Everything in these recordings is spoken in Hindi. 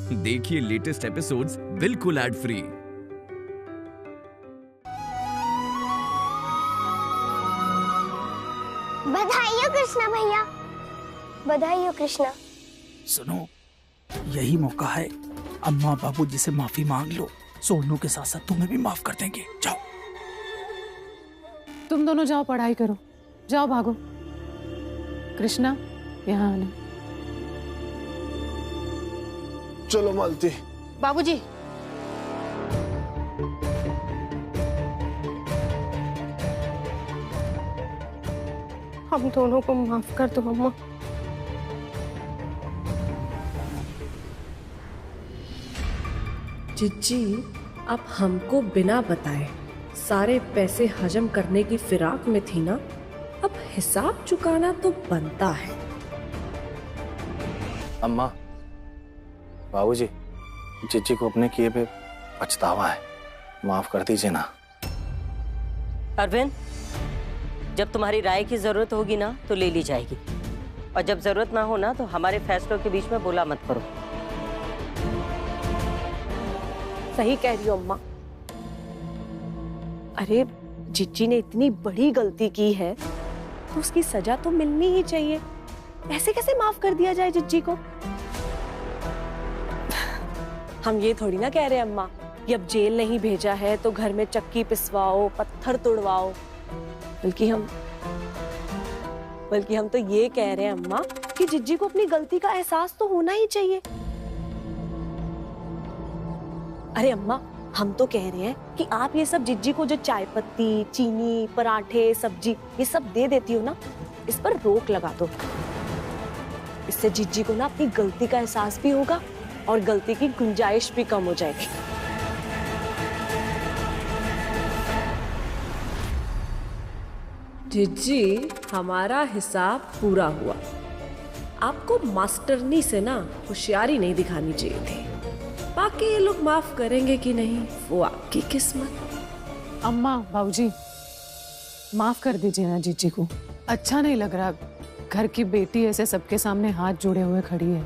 देखिए लेटेस्ट एपिसोड्स बिल्कुल एड फ्री। बधाई हो कृष्णा भैया, बधाई हो कृष्णा। सुनो, यही मौका है, अम्मा बाबूजी से माफी मांग लो। सोनू के साथ साथ तुम्हें भी माफ कर देंगे। जाओ, तुम दोनों जाओ, पढ़ाई करो, जाओ भागो। कृष्णा यहाँ आना। चलो मालती। बाबूजी, हम दोनों को माफ कर दो अम्मा। जिज्जी, अब हमको बिना बताए सारे पैसे हजम करने की फिराक में थी ना, अब हिसाब चुकाना तो बनता है। अम्मा, बाबूजी, जिज्जी को अपने किए पे पछतावा है, माफ कर दीजिए ना। अरविंद, जब तुम्हारी राय की जरूरत होगी ना तो ले ली जाएगी, और जब जरूरत ना हो ना तो हमारे फैसलों के बीच में बोला मत करो। सही कह रही हो अम्मा। अरे जिज्जी ने इतनी बड़ी गलती की है तो उसकी सजा तो मिलनी ही चाहिए। ऐसे कैसे माफ कर दिया जाए जिज्जी को? हम ये थोड़ी ना कह रहे अम्मा कि अब जेल नहीं भेजा है तो घर में चक्की पिसवाओ, पत्थर तोड़वाओ, बल्कि हम तो ये कह रहे हैं अम्मा कि जिज्जी को अपनी गलती का एहसास तो होना ही चाहिए। अरे अम्मा, हम तो कह रहे हैं कि आप ये सब जिज्जी को जो चाय पत्ती, चीनी, पराठे, सब्जी ये सब दे देती हो ना, इस पर रोक लगा दो। इससे जिज्जी को ना अपनी गलती का एहसास भी होगा और गलती की गुंजाइश भी कम हो जाएगी। जिज्जी, हमारा हिसाब पूरा हुआ। आपको मास्टरनी से ना होशियारी नहीं दिखानी चाहिए थी। बाकी ये लोग माफ करेंगे कि नहीं वो आपकी किस्मत। अम्मा, बाबूजी, माफ कर दीजिए ना जिज्जी को। अच्छा नहीं लग रहा, घर की बेटी ऐसे सबके सामने हाथ जोड़े हुए खड़ी है।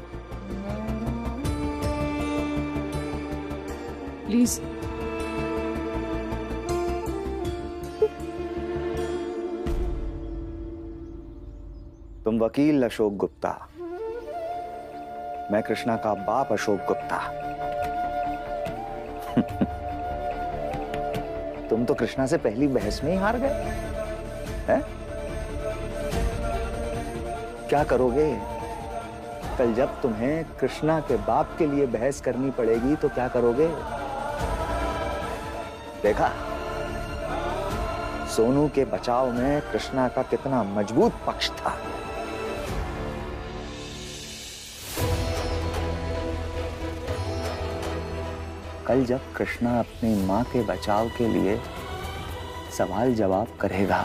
प्लीज। तुम वकील अशोक गुप्ता, मैं कृष्णा का बाप अशोक गुप्ता। तुम तो कृष्णा से पहली बहस में ही हार गए हैं? क्या करोगे कल जब तुम्हें कृष्णा के बाप के लिए बहस करनी पड़ेगी? तो क्या करोगे? देखा सोनू के बचाव में कृष्णा का कितना मजबूत पक्ष था। कल जब कृष्णा अपनी मां के बचाव के लिए सवाल जवाब करेगा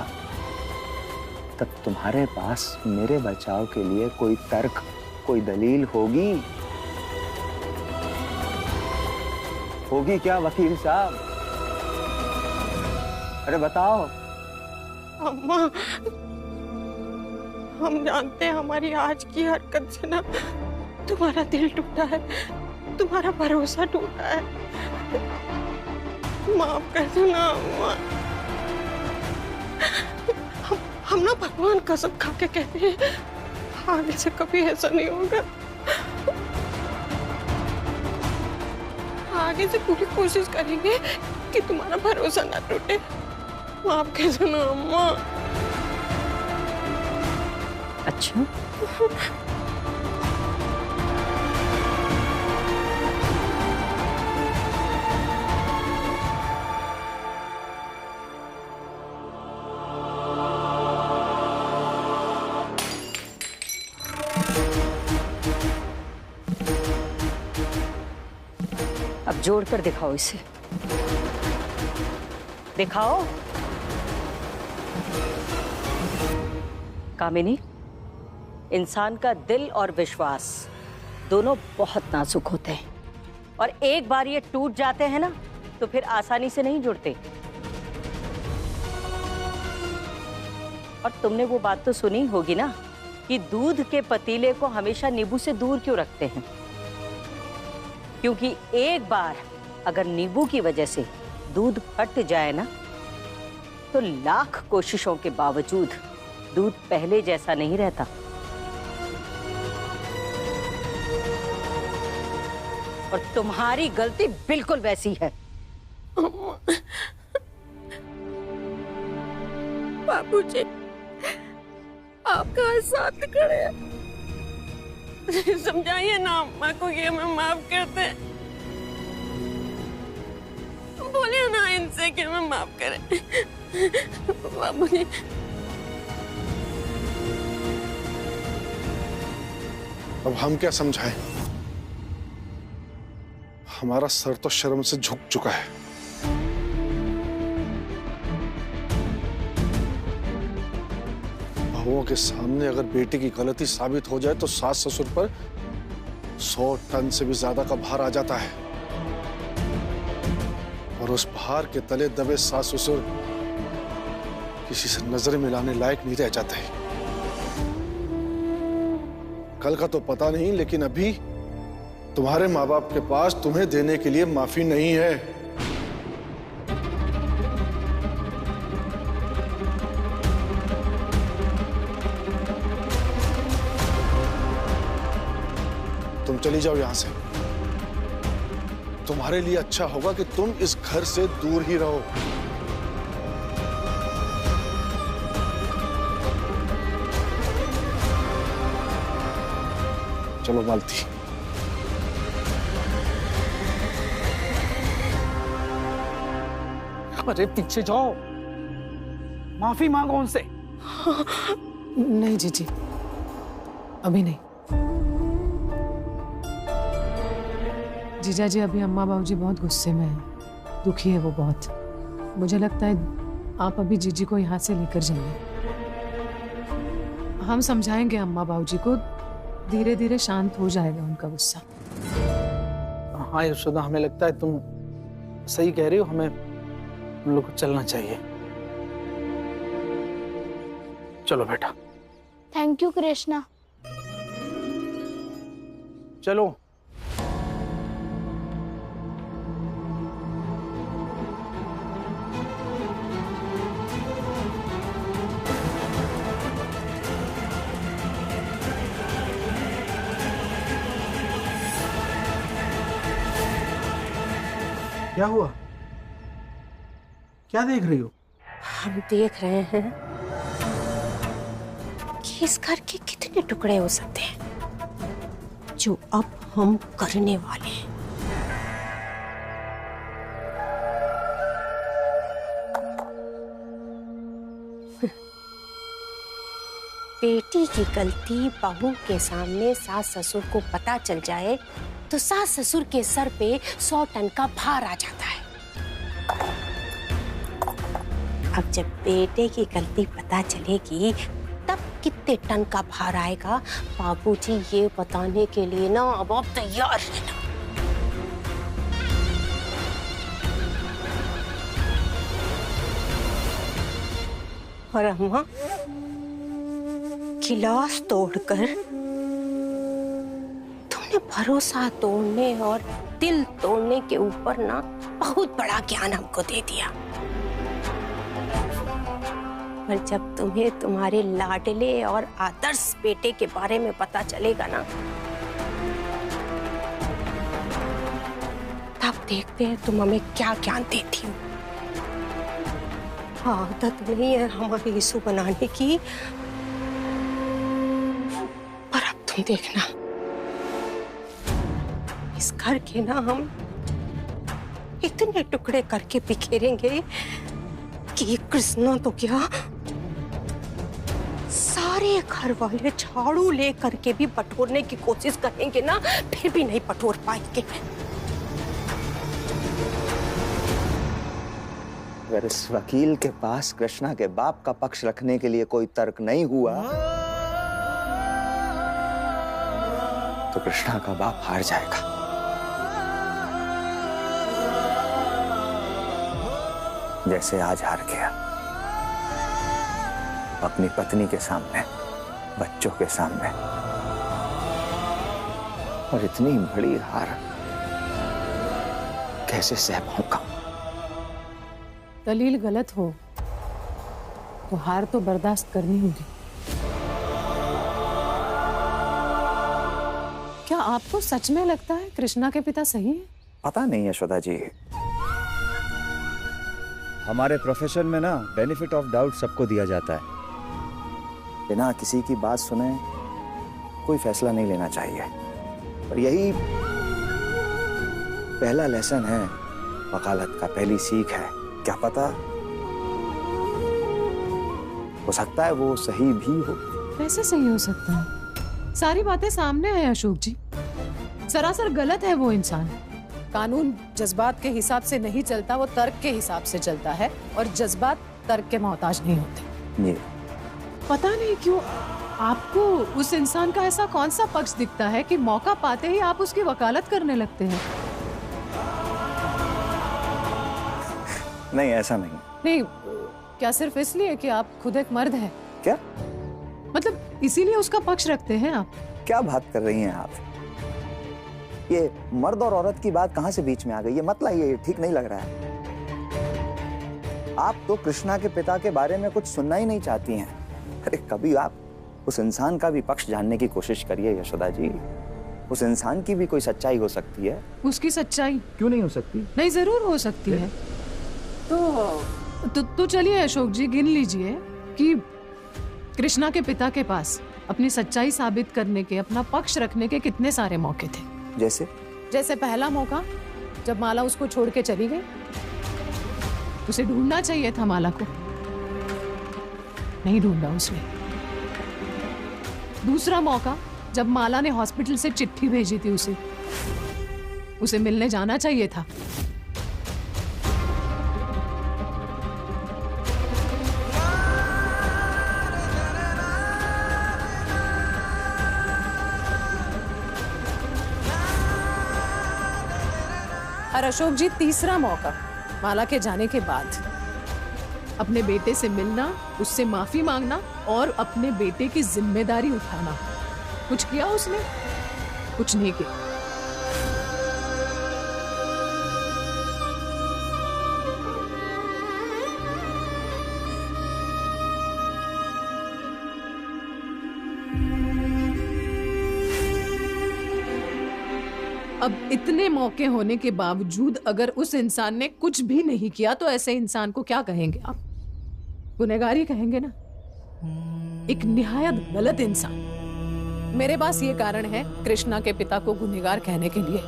तब तुम्हारे पास मेरे बचाव के लिए कोई तर्क, कोई दलील होगी? होगी क्या वकील साहब? अरे बताओ। अम्मा, हम जानते हैं हमारी आज की हरकत से ना तुम्हारा दिल टूटा है, तुम्हारा भरोसा टूटा है। माफ कर दो ना अम्मा। हम ना भगवान कसम खा के कहते हैं आगे से कभी ऐसा नहीं होगा। आगे से पूरी कोशिश करेंगे कि तुम्हारा भरोसा ना टूटे। माफ कर दो ना अम्मा। अच्छा, अब जोड़ कर दिखाओ इसे, दिखाओ। कामिनी, इंसान का दिल और विश्वास दोनों बहुत नाजुक होते हैं, और एक बार ये टूट जाते हैं ना तो फिर आसानी से नहीं जुड़ते। और तुमने वो बात तो सुनी होगी ना कि दूध के पतीले को हमेशा नींबू से दूर क्यों रखते हैं? क्योंकि एक बार अगर नींबू की वजह से दूध फट जाए ना, तो लाख कोशिशों के बावजूद दूध पहले जैसा नहीं रहता। और तुम्हारी गलती बिल्कुल वैसी है। बाबूजी, आपका साथ खड़े हैं। समझाइए ना अम्मा को कि हमें माफ कर दे। बोलिए ना इनसे कि हमें माफ करें। बाबूजी, अब हम क्या समझाएं? हमारा सर तो शर्म से झुक चुका है। बहुओं के सामने अगर बेटी की गलती साबित हो जाए तो सास ससुर पर 100 टन से भी ज्यादा का भार आ जाता है, और उस भार के तले दबे सास ससुर किसी से नजर मिलाने लायक नहीं रह जाते। कल का तो पता नहीं, लेकिन अभी तुम्हारे माँ बाप के पास तुम्हें देने के लिए माफी नहीं है। तुम चली जाओ यहां से। तुम्हारे लिए अच्छा होगा कि तुम इस घर से दूर ही रहो। चलो मालती। अरे पीछे जाओ, माफी मांगो उनसे। नहीं जीजी, अभी नहीं। जीजा जी, अभी अम्मा बाबूजी बहुत गुस्से में हैं, दुखी है वो बहुत। मुझे लगता है आप अभी जीजी को यहाँ से लेकर जाइए। हम समझाएंगे अम्मा बाबूजी को, धीरे धीरे शांत हो जाएगा उनका गुस्सा। हाँ यशोदा, हमें लगता है तुम सही कह रही हो, हमें हम लोग को चलना चाहिए। चलो बेटा। Thank you Krishna. चलो। क्या हुआ? क्या देख रही हो? हम देख रहे हैं कि इस घर के कितने टुकड़े हो सकते हैं, जो अब हम करने वाले हैं। बेटी की गलती बहू के सामने सास ससुर को पता चल जाए तो सास ससुर के सर पे 100 टन का भार आ जाता है। अब जब बेटे की गलती पता चलेगी तब कितने टन का भार आएगा, बाबूजी ये बताने के लिए ना अब आप तैयार रहना। और अम्मा, गिलास तोड़कर तुमने भरोसा तोड़ने और दिल तोड़ने के ऊपर ना बहुत बड़ा ज्ञान हमको दे दिया। पर जब तुम्हें तुम्हारे लाडले और आदर्श बेटे के बारे में पता चलेगा ना, तब देखते हैं तुम हमें क्या ज्ञान देती हो। आदत नहीं है हमारी यीशु बनाने की, पर अब तुम देखना, इस घर के ना हम इतने टुकड़े करके बिखेरेंगे कि कृष्णा तो क्या, सारे घर वाले झाड़ू ले करके भी बटोरने की कोशिश करेंगे ना, फिर भी नहीं बटोर पाएंगे। अगर इस वकील के पास कृष्णा के बाप का पक्ष रखने के लिए कोई तर्क नहीं हुआ तो कृष्णा का बाप हार जाएगा। जैसे आज हार गया, अपनी पत्नी के सामने, बच्चों के सामने, और इतनी बड़ी हार कैसे सह पाऊंगा? दलील गलत हो तो हार तो बर्दाश्त करनी होगी। क्या आपको सच में लगता है कृष्णा के पिता सही हैं? पता नहीं यशोदा जी, हमारे प्रोफेशन में ना बेनिफिट ऑफ डाउट सबको दिया जाता है। बिना किसी की बात सुने कोई फैसला नहीं लेना चाहिए, और यही पहला लेसन है वकालत का, पहली सीख है। क्या पता, हो सकता है वो सही भी हो। कैसे सही हो सकता है? सारी बातें सामने है अशोक जी। सरासर गलत है वो इंसान। कानून जज्बात के हिसाब से नहीं चलता, वो तर्क के हिसाब से चलता है, और जज्बात तर्क के मोहताज नहीं होते। ये पता नहीं क्यों आपको उस इंसान का ऐसा कौन सा पक्ष दिखता है कि मौका पाते ही आप उसकी वकालत करने लगते हैं। नहीं, ऐसा नहीं। नहीं, क्या सिर्फ इसलिए कि आप खुद एक मर्द हैं? क्या मतलब इसीलिए उसका पक्ष रखते हैं आप? क्या बात कर रही हैं आप? ये मर्द और औरत की बात कहां से बीच में आ गई? ये मत लाइए, ये ठीक नहीं लग रहा है। आप तो कृष्णा के पिता के बारे में कुछ सुनना ही नहीं चाहती हैं। अरे कभी आप उस इंसान का भी पक्ष जानने की कोशिश करिए यशोदा जी। उस इंसान की भी कोई सच्चाई हो सकती है। उसकी सच्चाई क्यों नहीं हो सकती? नहीं, जरूर हो सकती है। तो चलिए अशोक जी, गिन लीजिए कि कृष्णा के पिता के पास अपनी सच्चाई साबित करने के, अपना पक्ष रखने के कितने सारे मौके थे। जैसे पहला मौका, जब माला उसको छोड़ के चली गई। उसे ढूंढना चाहिए था माला को, नहीं ढूंढा उसने। दूसरा मौका, जब माला ने हॉस्पिटल से चिट्ठी भेजी थी उसे मिलने जाना चाहिए था। और अशोक जी, तीसरा मौका, माला के जाने के बाद अपने बेटे से मिलना, उससे माफी मांगना और अपने बेटे की जिम्मेदारी उठाना। कुछ किया उसने? कुछ नहीं किया। अब इतने मौके होने के बावजूद अगर उस इंसान ने कुछ भी नहीं किया तो ऐसे इंसान को क्या कहेंगे आप? गुनहगार ही कहेंगे ना। एक निहायत गलत इंसान। मेरे पास ये कारण है कृष्णा के पिता को गुनहगार कहने के लिए।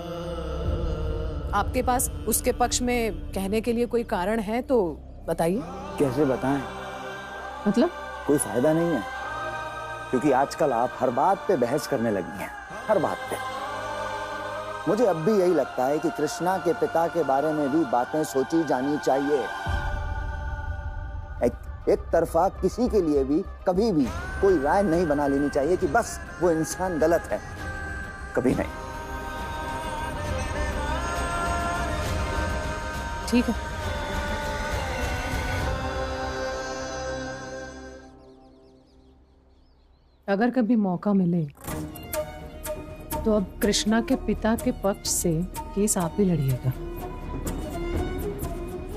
आपके पास उसके पक्ष में कहने के लिए कोई कारण है तो बताइए। कैसे बताएं? मतलब कोई फायदा नहीं है, क्योंकि आजकल आप हर बात पे बहस करने लगी हैं, हर बात पे। मुझे अब भी यही लगता है कि कृष्णा के पिता के बारे में भी बातें सोची जानी चाहिए। एक तरफा किसी के लिए भी कभी भी कोई राय नहीं बना लेनी चाहिए कि बस वो इंसान गलत है। कभी नहीं। ठीक है। अगर कभी मौका मिले तो अब कृष्णा के पिता के पक्ष से केस आप ही लड़िएगा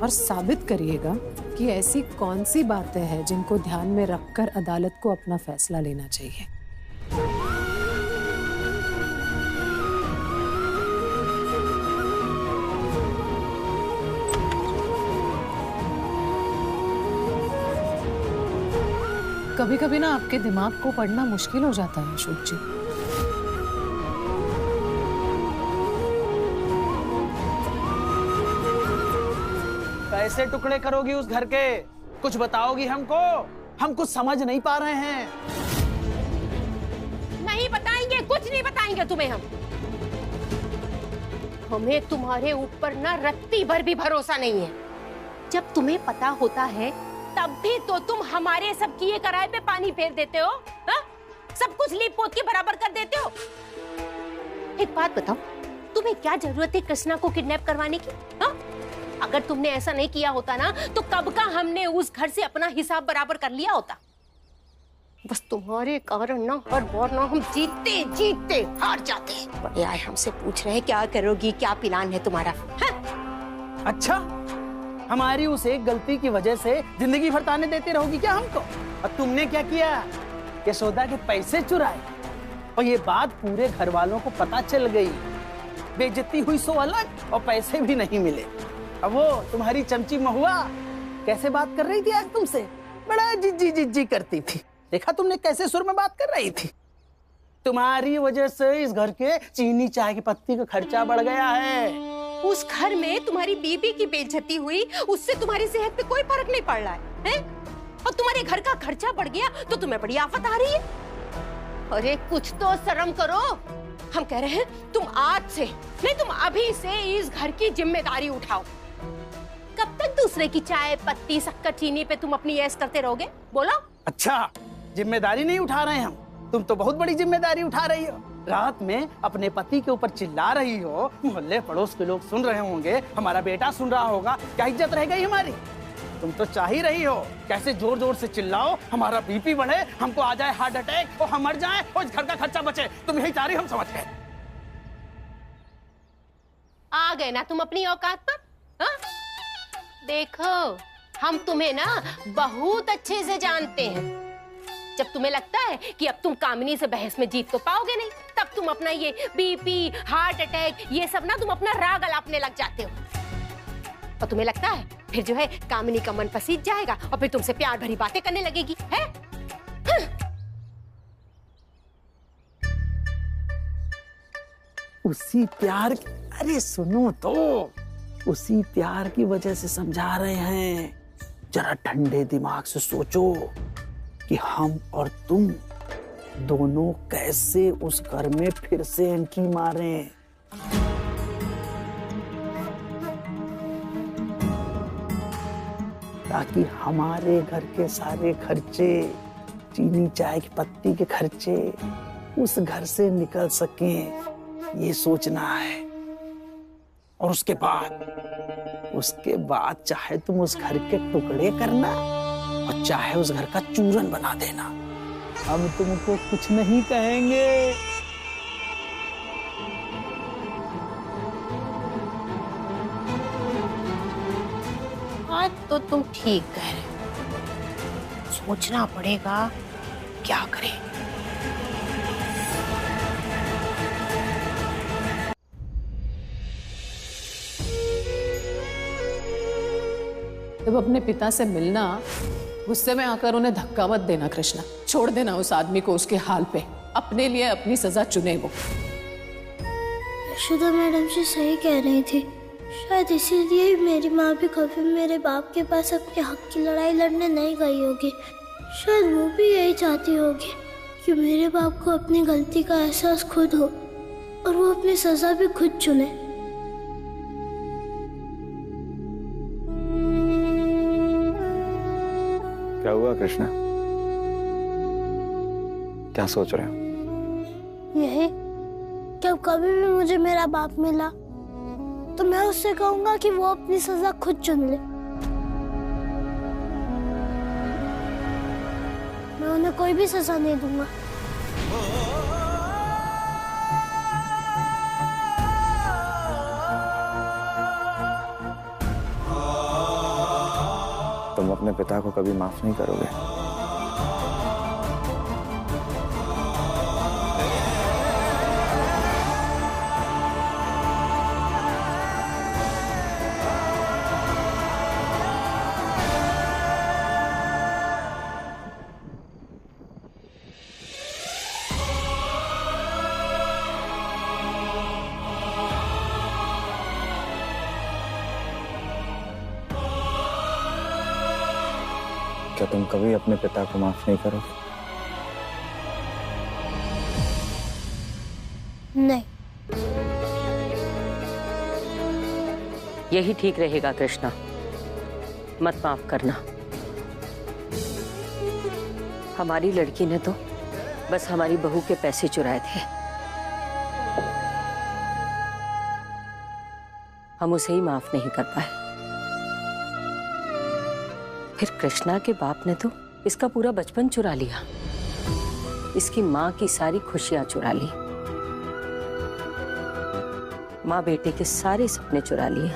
और साबित करिएगा कि ऐसी कौन सी बातें हैं जिनको ध्यान में रखकर अदालत को अपना फैसला लेना चाहिए। कभी कभी ना आपके दिमाग को पढ़ना मुश्किल हो जाता है अशोक जी। कैसे टुकड़े करोगी उस घर के? कुछ बताओगी हमको? हम कुछ समझ नहीं पा रहे हैं। नहीं बताएंगे, कुछ नहीं बताएंगे तुम्हें हम। हमें तुम्हारे ऊपर ना रत्ती भर भी भरोसा नहीं है। जब तुम्हें पता होता है तब भी तो तुम हमारे सब किए कराए पे पानी फेर देते हो। हा? सब कुछ लीप पोत के बराबर कर देते हो। एक बात बताओ, तुम्हें क्या जरूरत है कृष्णा को किडनैप करवाने की? हा? अगर तुमने ऐसा नहीं किया होता ना तो कब का हमने उस घर से अपना हिसाब बराबर कर लिया होता। बस तुम्हारे कारण ना हर बार ना हम जीतते जीतते हार जाते हैं। बड़े आए हमसे पूछ रहे हैं क्या करोगी, क्या प्लान है तुम्हारा? हाँ? अच्छा, हमारी उस एक गलती की वजह से जिंदगी भर ताने देती रहोगी क्या हमको? और तुमने क्या किया? यशोदा के पैसे चुराए और ये बात पूरे घर वालों को पता चल गई। बेइज्जती हुई सो अलग और पैसे भी नहीं मिले। अब वो तुम्हारी चमची महुआ कैसे बात कर रही थी आज तुमसे? बड़ा जिज्जी जिज्जी करती थी। देखा तुमने कैसे सुर में बात कर रही थी? तुम्हारी वजह से इस घर के चीनी चाय की पत्ती का खर्चा बढ़ गया है। उस घर में तुम्हारी बीबी की बेइज्जती हुई, उससे तुम्हारी सेहत पे कोई फर्क नहीं पड़ रहा है? और तुम्हारे घर का खर्चा बढ़ गया तो तुम्हें बड़ी आफत आ रही है। अरे कुछ तो शर्म करो। हम कह रहे हैं तुम आज से नहीं, तुम अभी से इस घर की जिम्मेदारी उठाओ। कब तक दूसरे की चाय पत्ती शक्कर चीनी पे तुम अपनी ऐश करते रहोगे? बोलो। अच्छा, जिम्मेदारी नहीं उठा रहे हम, तुम तो बहुत बड़ी जिम्मेदारी उठा रही हो। रात में अपने पति के ऊपर चिल्ला रही हो, मोहल्ले पड़ोस के लोग सुन रहे होंगे, हमारा बेटा सुन रहा होगा, क्या इज्जत रह गई हमारी? तुम तो चाह ही रही हो कैसे जोर जोर से चिल्लाओ, हमारा बीपी बढ़े, हमको आ जाए हार्ट अटैक और हम मर जाएं और इस घर का खर्चा बचे। तुम यही चाह रही, हम समझ गए। आ गए ना तुम अपनी औकात पर? हा? देखो, हम तुम्हें ना बहुत अच्छे से जानते हैं। जब तुम्हें लगता है कि अब तुम कामिनी से बहस में जीत तो पाओगे नहीं, तब तुम अपना ये बीपी, हार्ट अटैक, ये सब ना तुम अपना राग अलापने लग जाते हो। और तुम्हें लगता है फिर जो है कामिनी का मन पसीज जाएगा और फिर तुमसे प्यार भरी बातें करने लगेगी, है? उसी प्यार, अरे सुनो तो, उसी प्यार की वजह से समझा रहे हैं। जरा ठंडे दिमाग से सोचो कि हम और तुम दोनों कैसे उस घर में फिर से एंट्री मारें। ताकि हमारे घर के सारे खर्चे, चीनी चाय की पत्ती के खर्चे उस घर से निकल सकें, ये सोचना है। और उसके बाद चाहे तुम उस घर के टुकड़े करना और चाहे उस घर का चूरन बना देना, हम तुमको कुछ नहीं कहेंगे। आज तो तुम ठीक कह रहे हो, सोचना पड़ेगा क्या करें। जब अपने पिता से मिलना, गुस्से में आकर उन्हें धक्का मत देना कृष्णा। छोड़ देना उस आदमी को उसके हाल पे। अपने लिए अपनी सजा चुने वो। यशोदा मैडम जी सही कह रही थी। शायद इसीलिए मेरी माँ भी कभी मेरे बाप के पास अपने हक की लड़ाई लड़ने नहीं गई होगी। शायद वो भी यही चाहती होगी कि मेरे बाप को अपनी गलती का एहसास खुद हो और वो अपनी सजा भी खुद चुने। क्या हुआ कृष्णा? क्या सोच रहे हो? यही कि अब कभी भी मुझे मेरा बाप मिला तो मैं उससे कहूंगा कि वो अपनी सजा खुद चुन ले। मैं उन्हें कोई भी सजा नहीं दूंगा। तुम अपने पिता को कभी माफ नहीं करोगे? क्या तुम कभी अपने पिता को माफ नहीं करोगे? नहीं। यही ठीक रहेगा कृष्णा, मत माफ करना। हमारी लड़की ने तो बस हमारी बहू के पैसे चुराए थे, हम उसे ही माफ नहीं कर पाए। फिर कृष्णा के बाप ने तो इसका पूरा बचपन चुरा लिया, इसकी माँ की सारी खुशियां चुरा ली, माँ बेटे के सारे सपने चुरा लिए।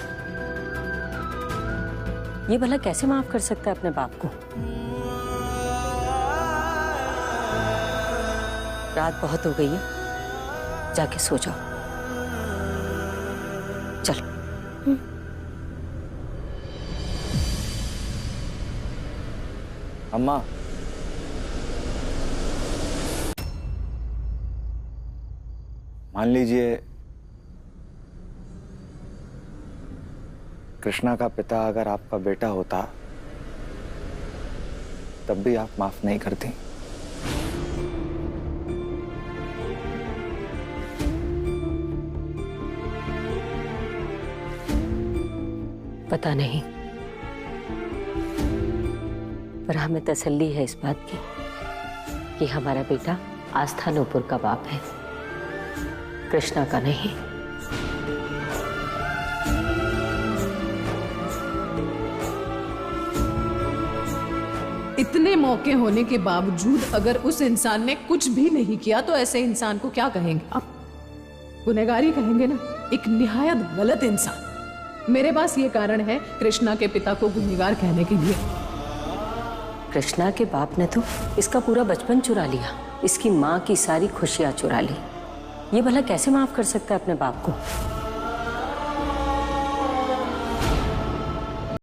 ये भला कैसे माफ कर सकता है अपने बाप को? रात बहुत हो गई है, जाके सो जाओ। चल। अम्मा, मान लीजिए कृष्णा का पिता अगर आपका बेटा होता तब भी आप माफ नहीं करती। पता नहीं, पर हमें तसल्ली है इस बात की कि हमारा बेटा आस्था नूपुर का बाप है, कृष्णा का नहीं। इतने मौके होने के बावजूद अगर उस इंसान ने कुछ भी नहीं किया तो ऐसे इंसान को क्या कहेंगे आप? गुनहगारी कहेंगे ना, एक निहायत गलत इंसान। मेरे पास ये कारण है कृष्णा के पिता को गुनहगार कहने के लिए। कृष्णा के बाप ने तो इसका पूरा बचपन चुरा लिया, इसकी माँ की सारी खुशियां चुरा ली। ये भला कैसे माफ कर सकता है अपने बाप को?